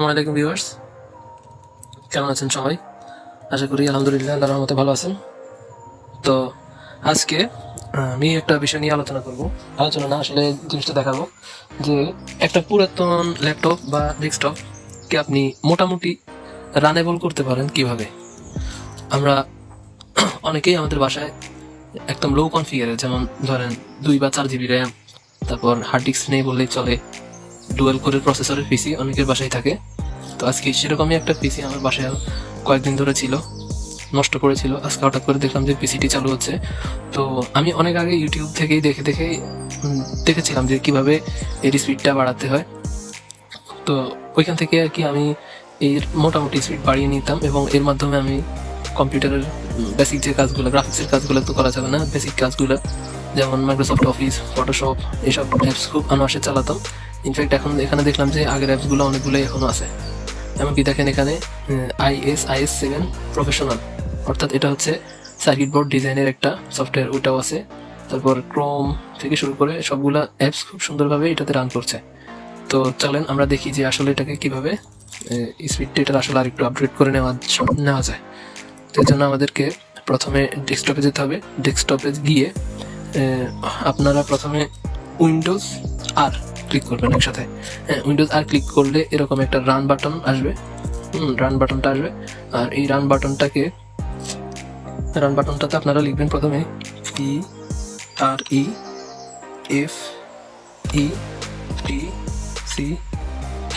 আসসালামাইকুম ভিউয়ার্স, কেমন আছেন সবাই? আশা করি আলহামদুলিল্লাহ আল্লাহর রহমতে ভালো আছেন। তো আজকে আমি একটা বিষয় নিয়ে আলোচনা না আসলে জিনিসটা দেখাবো যে একটা পুরাতন ল্যাপটপ বা ডেস্কটপকে আপনি মোটামুটি রানেবল করতে পারেন কিভাবে। আমরা অনেকেই আমাদের বাসায় একদম লো কনফিগারে, যেমন ধরেন 2 বা 4 জিবি র্যাম, তারপর হার্ড ডিস্ক নেই বললেই চলে, ডুয়েল কোরের প্রসেসরের পিসি অনেকের বাসায় থাকে। তো আজকে সেরকমই একটা পিসি আমার বাসায় কয়েকদিন ধরে ছিল, নষ্ট করেছিল। আজকে হঠাৎ করে দেখলাম যে পিসিটি চালু হচ্ছে। তো আমি অনেক আগে ইউটিউব থেকেই দেখেছিলাম যে কিভাবে এর স্পিডটা বাড়াতে হয়। তো ওইখান থেকে আর কি আমি এর মোটামুটি স্পিড বাড়িয়ে নিতাম এবং এর মাধ্যমে আমি কম্পিউটারের বেসিক যে কাজগুলো, গ্রাফিক্সের কাজগুলো তো করা যাবে না, বেসিক কাজগুলো যেমন মাইক্রোসফট অফিস, ফটোশপ, এইসব অ্যাপস খুব অনায়াসে চালাতাম। ইনফ্যাক্ট এখন এখানে দেখলাম যে আগের অ্যাপসগুলো অনেকগুলোই এখনও আছে। এমনকি দেখেন এখানে IS7 প্রফেশনাল, অর্থাৎ এটা হচ্ছে সার্কিট বোর্ড ডিজাইনের একটা সফটওয়্যার, ওটাও আছে। তারপর ক্রোম থেকে শুরু করে সবগুলা অ্যাপস খুব সুন্দরভাবে এটাতে রান করছে। তো চলেন আমরা দেখি যে আসলে এটাকে কিভাবে স্পিডটা এটার আসলে আরেকটু আপডেট করে নেওয়া যায়। তো এর জন্য আমাদেরকে প্রথমে ডেস্কটপে যেতে হবে। ডেস্কটপে গিয়ে আপনারা প্রথমে উইন্ডোজ আর ক্লিক করবেন একসাথে। হ্যাঁ, উইন্ডোজ আর ক্লিক করলে এরকম একটা রান বাটন আসবে। রান বাটনটা আসবে, আর এই রান বাটনটাতে আপনারা লিখবেন প্রথমে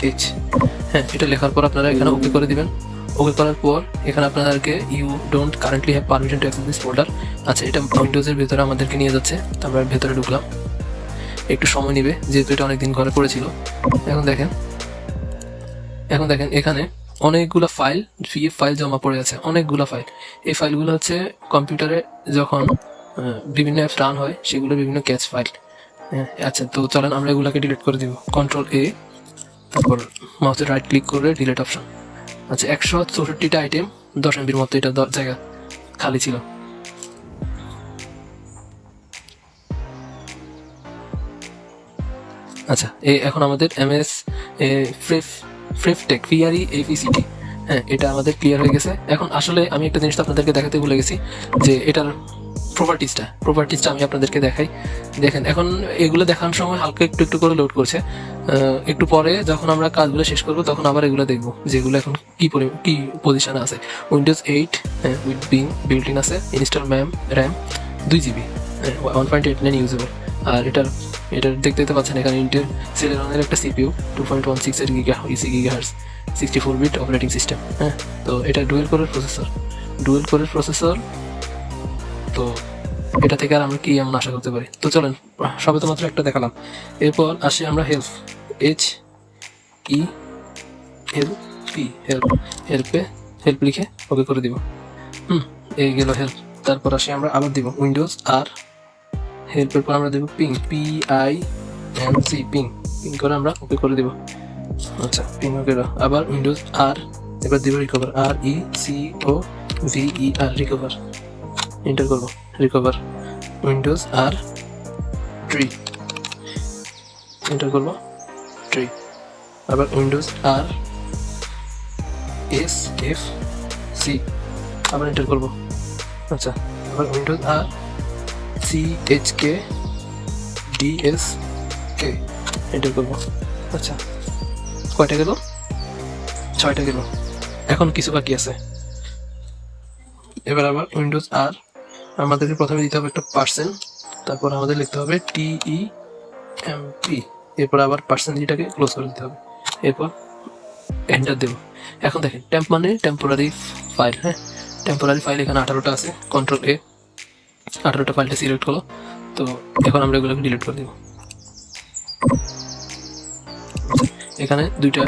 EREFETCH। হ্যাঁ, এটা লেখার পর আপনারা এখানে ওকে করে দিবেন। ওকে করার পর এখানে আপনাদেরকে you don't currently have permission to access this folder. আচ্ছা, এটা উইন্ডোজের ভেতরে আমাদেরকে নিয়ে যাচ্ছে। আমরা ভেতরে ঢুকলাম, একটু সময় নেবে যেহেতু এটা অনেকদিন ঘরে পড়েছিল। এখন দেখেন এখানে অনেকগুলো ফাইল জমা পড়ে আছে, অনেকগুলো ফাইল। এই ফাইলগুলো হচ্ছে কম্পিউটারে যখন বিভিন্ন অ্যাপস রান হয় সেগুলো বিভিন্ন ক্যাচ ফাইল। আচ্ছা, তো চলেন আমরা এগুলোকে ডিলিট করে দিব। Ctrl+A, তারপর মাউসের রাইট ক্লিক করে ডিলিট অপশন। আচ্ছা, 164টা আইটেম, 10 MB মতো এটা জায়গা খালি ছিল। আচ্ছা, এখন আমাদের MS ফ্রেফটেক FECT, হ্যাঁ, এটা আমাদের ক্লিয়ার হয়ে গেছে। এখন আসলে আমি একটা জিনিস আপনাদেরকে দেখাতে ভুলে গেছি যে এটার প্রপার্টিসটা আমি আপনাদেরকে দেখাই। দেখেন এখন এগুলো দেখানোর সময় হালকা একটু করে লোড করছে। একটু পরে যখন আমরা কাজগুলো শেষ করবো তখন আবার এগুলো দেখবো যেগুলো এখন কি পজিশনে আছে। Windows 8 with being built in আছে, ইনস্টল র্যাম 2 GB, 1.89 ইউজেবল। আর এটার দেখতে পাচ্ছেন এখানে ইন্টেল সেলেরনের একটা CPU 2.16 GHz 64-bit operating system. হ্যাঁ, তো এটা ডুয়েল কোরের প্রসেসর। তো এটা থেকে আর আমরা কি এমন আশা করতে পারি? তো চলেন, সবে তো মাত্র একটা দেখালাম। এরপর আসি আমরা হেল্প লিখে ওকে করে দিব। এই গেল হেল্প। তারপর আসি আমরা আবার দিব উইন্ডোজ আর হেল্পের পর আমরা দেবো পিং করে আমরা ওকে করে দিব। আচ্ছা, পিং ওকে, আবার উইন্ডোজ আর, এবার দিব রিকভার, RECOVER, রিকভার। এন্টার করবো, রিকভার উইন্ডোজ আর ট্রি, এন্টার করবো ট্রি। আবার উইন্ডোজ আর SFC, আবার এন্টার করবো। আচ্ছা, আবার উইন্ডোজ আর CHKDSK, এন্টার করবো। আচ্ছা, কয়টা গেল? 6টা গেল। এখন কিছু বাকি আছে। এবার আবার উইন্ডোজ আর, আমাদেরকে প্রথমে দিতে হবে একটা %, তারপর আমাদের লিখতে হবে TEMP, এরপর আবার %টাকে ক্লোজ করে দিতে হবে, এরপর এন্টার দেব। এখন দেখেন টেম্প মানে টেম্পোরারি ফাইল। হ্যাঁ, টেম্পোরারি ফাইল এখানে 18টা আছে। Ctrl+A, 18টা ফাইলটা সিলেক্ট হলো। তো এখন আমরা এগুলোকে ডিলিট করে দেব। এখানে 2টা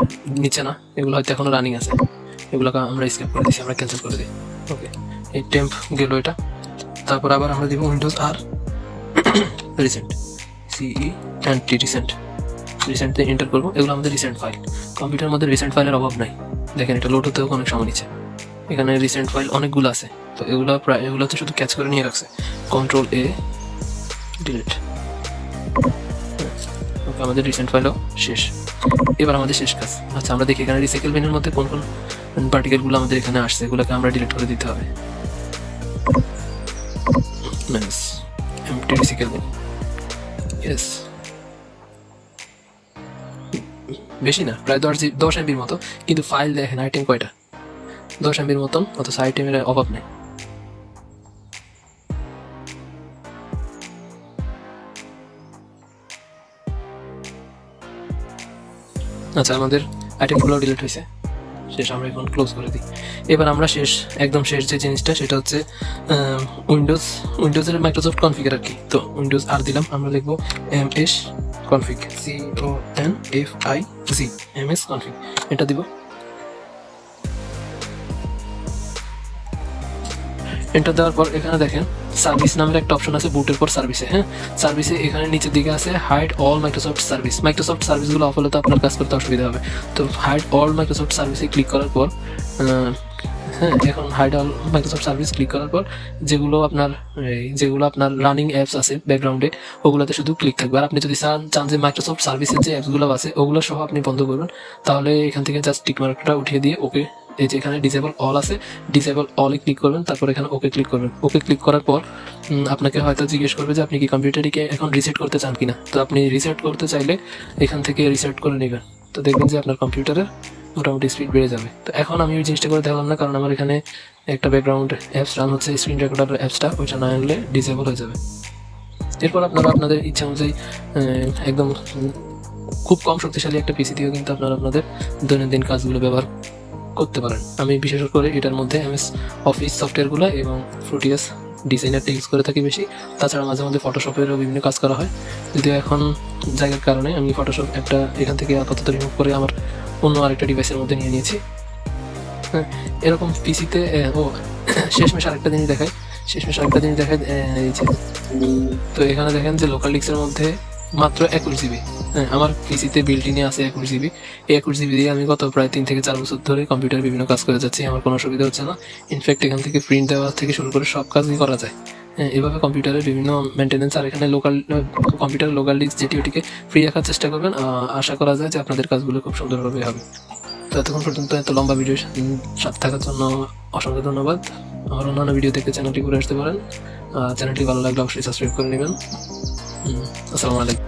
নিচে না, এগুলো হয়তো এখনো রানিং আছে, এগুলোকে আমরা স্কিপ করে দিচ্ছি, আমরা ক্যান্সেল করে দিই। ওকে, এই টেম্প গেল এটা। তারপর আবার আমরা দিব উইন্ডোজ আর রিসেন্ট, রিসেন্টে এন্টার করবো। এগুলো আমাদের রিসেন্ট ফাইল। কম্পিউটারের মধ্যে রিসেন্ট ফাইলের অভাব নাই। দেখেন এটা লোড হতেও অনেক সময় নিচ্ছে। এখানে রিসেন্ট ফাইল অনেকগুলো আছে, তো এগুলো হচ্ছে শুধু ক্যাচ করে নিয়ে রাখছে। Ctrl+A, delete. ওকে, আমাদের রিসেন্ট ফাইলও শেষ। এবার আমাদের শেষ কাজ। আচ্ছা, আমরা দেখি এখানে রিসাইকেল বিনের মধ্যে কোন কোন পার্টিকেলগুলো আমাদের এখানে আসছে, এগুলোকে আমরা ডিলিট করে দিতে হবে। এমটি রিসাইকেল বিন, ইয়েস, বেশি না, প্রায় 10 এমবির মতো, কিন্তু ফাইল দেখেন আইটেম কয়টা, 10 এমবির মতন, অথচ আইটেমের অভাব নেই। আচ্ছা, আমাদের আইটেমগুলো ডিলিট হয়েছে, শেষ। আমরা এখন ক্লোজ করে দিই। এবার আমরা একদম শেষ যে জিনিসটা, সেটা হচ্ছে উইন্ডোজের মাইক্রোসফট কনফিগার আর কি। তো উইন্ডোজ আর দিলাম, আমরা লিখবো ms config, CONFIG, ms config, এটা দিব। এন্টার দেওয়ার পর এখানে দেখেন সার্ভিস নামের একটা অপশন আছে, বুটের পর সার্ভিসে। হ্যাঁ, সার্ভিসে এখানে নিচের দিকে আছে hide all Microsoft service. Microsoft সার্ভিসগুলো অফ হলে তো আপনার কাজ করতে অসুবিধা হবে। তো হাইড অল মাইক্রোসফট সার্ভিসে ক্লিক করার পর, হ্যাঁ, এখন hide all Microsoft service click করার পর যেগুলো আপনার রানিং অ্যাপস আছে ব্যাকগ্রাউন্ডে, ওগুলোতে শুধু ক্লিক থাকবে। আর আপনি যদি চান যে মাইক্রোসফট সার্ভিসের যে অ্যাপসগুলো আছে ওগুলো সহ আপনি বন্ধ করবেন, তাহলে এখান থেকে জাস্ট টিক মার্কটা উঠিয়ে দিয়ে ওকে, এই যে এখানে ডিসেবল অল আছে, ডিসেবল অলে ক্লিক করবেন, তারপর এখানে ওকে ক্লিক করবেন। ওকে ক্লিক করার পর আপনাকে হয়তো জিজ্ঞেস করবে যে আপনি কি কম্পিউটারটিকে এখন রিসেট করতে চান কিনা। তো আপনি রিসেট করতে চাইলে এখান থেকে রিসেট করে নেবেন, তো দেখবেন যে আপনার কম্পিউটারের মোটামুটি স্পিড বেড়ে যাবে। তো এখন আমি ওই জিনিসটা করে দেখালাম না, কারণ আমার এখানে একটা ব্যাকগ্রাউন্ড অ্যাপস রান হচ্ছে, স্ক্রিন রেকর্ডার অ্যাপসটা, ওইটা না আনলে ডিসেবল হয়ে যাবে। এরপর আপনারা আপনাদের ইচ্ছা অনুযায়ী একদম খুব কম শক্তিশালী একটা পিসি দিয়েও কিন্তু আপনারা আপনাদের দৈনন্দিন কাজগুলো ব্যবহার করতে পারেন। আমি বিশেষ করে এটার মধ্যে MS অফিস সফটওয়্যারগুলো এবং ফ্রুটিয়াস ডিজাইনারটা ইউজ করে থাকি বেশি। তাছাড়া মাঝে মধ্যে ফটোশপেরও বিভিন্ন কাজ করা হয়, যদিও এখন জায়গার কারণে আমি ফটোশপ একটা এখান থেকে আপাতত রিমুভ করে আমার অন্য আরেকটা ডিভাইসের মধ্যে নিয়ে নিয়েছি। হ্যাঁ, এরকম পিসিতে শেষমেশ আরেকটা জিনিস দেখায়, এই যে, তো এখানে দেখেন যে লোকাল ডিস্কের মধ্যে মাত্র 21 জিবি। হ্যাঁ, আমার পিসিতে বিল্ট-ইনে আছে 21 জিবি। এই 21 জিবি দিয়ে আমি গত প্রায় 3 থেকে 4 বছর ধরে কম্পিউটার বিভিন্ন কাজ করে যাচ্ছি, আমার কোনো অসুবিধা হচ্ছে না। ইনফ্যাক্ট এখান থেকে প্রিন্ট দেওয়া থেকে শুরু করে সব কাজই করা যায়। হ্যাঁ, এভাবে কম্পিউটারের বিভিন্ন মেনটেন্যান্স, আর এখানে কম্পিউটার লোকাল ডিস্ক যেটি ওটিকে ফ্রি রাখার চেষ্টা করবেন। আশা করা যায় যে আপনাদের কাজগুলো খুব সুন্দরভাবে হবে। তো এতক্ষণ পর্যন্ত এত লম্বা ভিডিও সাথে থাকার জন্য অসংখ্য ধন্যবাদ। আমার অন্যান্য ভিডিও দেখে চ্যানেলটি ঘুরে আসতে পারেন। চ্যানেলটি ভালো লাগলে অবশ্যই সাবস্ক্রাইব করে নেবেন। আসসালামু আলাইকুম।